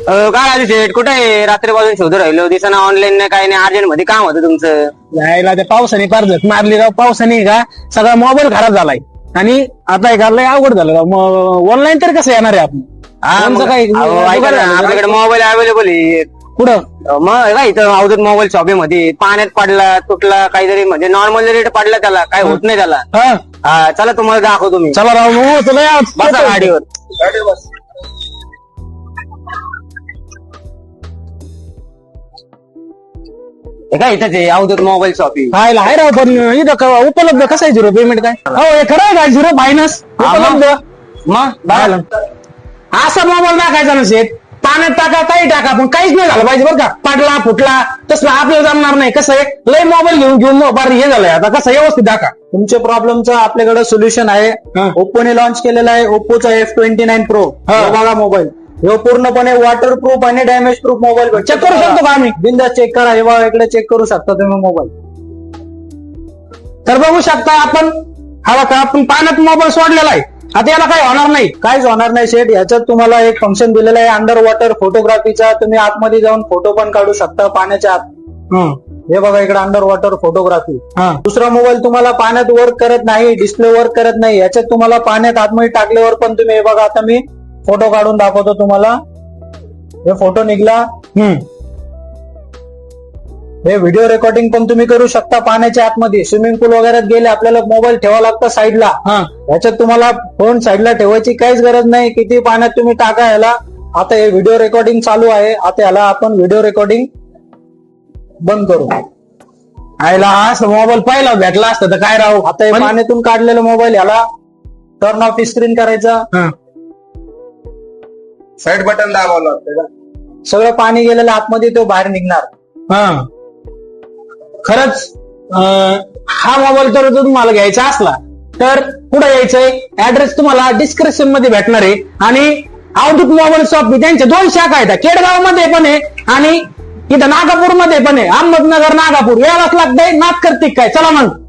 काय आधी शेठ कुठे आहे? रात्रीपासून शोधू राहिलो, दिसना ऑनलाईन नाही काही नाही, अर्जंट मध्ये काम होतं तुमचं. यायला त्या पावसाने फार झक मारली राव. पावसाने का सगळा मोबाईल खराब झालाय आणि आता हे लय अवघड झालं राव. ऑनलाईन तर कसं येणार आहे आपण? कोणतं काही आपल्याकडे मोबाईल अवेलेबल आहे. कुठं? मग काय इथं अवधूत मोबाईल शॉपीमध्ये पाण्यात पडला तुटला काहीतरी म्हणजे नॉर्मल रेट पडला, त्याला काय होत नाही त्याला. हा चला तुम्हाला दाखवतो मी. चला राव तुला बसा गाडीवर. हे काय इथंच आहे अवधूत मोबाईल शॉपी. खायला आहे राव. पण इथं उपलब्ध कसं आहे झिरो पेमेंट काय? हो हे खरं आहे का? झिरो फायनान्स उपलब्ध? मग बघा असा मोबाईल टाकायचा ना शेठ. पाण्यात टाका काही टाका पण काहीच नाही झालं पाहिजे बरं का. पडला फुटला तसलं आपल्याला जमणार नाही. कसं आहे लय मोबाईल घेऊन बार हे झालंय. आता कसं व्यवस्थित टाका. तुमच्या प्रॉब्लेमचं आपल्याकडे सोल्युशन आहे. ओप्पोने लॉन्च केलेला आहे ओप्पोचा F29 Pro. बघा मोबाईल हे पूर्णपणे वॉटरप्रूफ आणि डॅमेज प्रूफ मोबाईल. चेक करू शकतो का आम्ही? बिंदास चेक करा. हे बघा इकडे चेक करू शकता तुम्ही मोबाईल. तर बघू शकता आपण हवा का आपण पाण्यात मोबाईल सोडलेला आहे. आता याला काही होणार नाही. काहीच होणार नाही शेठ. याच्यात तुम्हाला एक फंक्शन दिलेलं आहे अंडर वॉटर फोटोग्राफीचा. तुम्ही आतमध्ये जाऊन फोटो पण काढू शकता पाण्याच्या आत. हे बघा इकडे अंडर वॉटर फोटोग्राफी. दुसरा मोबाईल तुम्हाला पाण्यात वर्क करत नाही, डिस्प्ले वर्क करत नाही. याच्यात तुम्हाला पाण्यात आतमध्ये टाकल्यावर पण तुम्ही हे बघा आता मी फोटो काढून दाखवतो तुम्हाला. हे फोटो निघला. हे व्हिडिओ रेकॉर्डिंग पण तुम्ही करू शकता पाण्याच्या आतमध्ये. स्विमिंग पूल वगैरे गेले आपल्याला मोबाईल ठेवा लागतं साईडला. याच्यात तुम्हाला फोन साईडला ठेवायची काहीच गरज नाही. किती पाण्यात तुम्ही टाका याला. आता हे व्हिडिओ रेकॉर्डिंग चालू आहे. आता याला आपण व्हिडिओ रेकॉर्डिंग बंद करू. आयला असं मोबाईल पहिला भेटला असतं तर काय राहू. आता हे पाण्यातून काढलेला मोबाईल याला टर्न ऑफ स्क्रीन करायचा. साईड बटन दाबावं लागतं. सगळं पाणी गेलेलं आतमध्ये तो बाहेर निघणार. खरंच हा मोबाईल जर तुम्हाला घ्यायचा असला तर पुढे यायचंय. ऍड्रेस तुम्हाला डिस्क्रिप्शन मध्ये भेटणार आहे. आणि अवधूत मोबाईल शॉप त्यांच्या 2 शाखा आहेत. केडगाव मध्ये पण आहे आणि इथं नागापूर मध्ये पण आहे. अहमदनगर नागापूर यालाच लागतंय. नाथ करते काय. चला मग.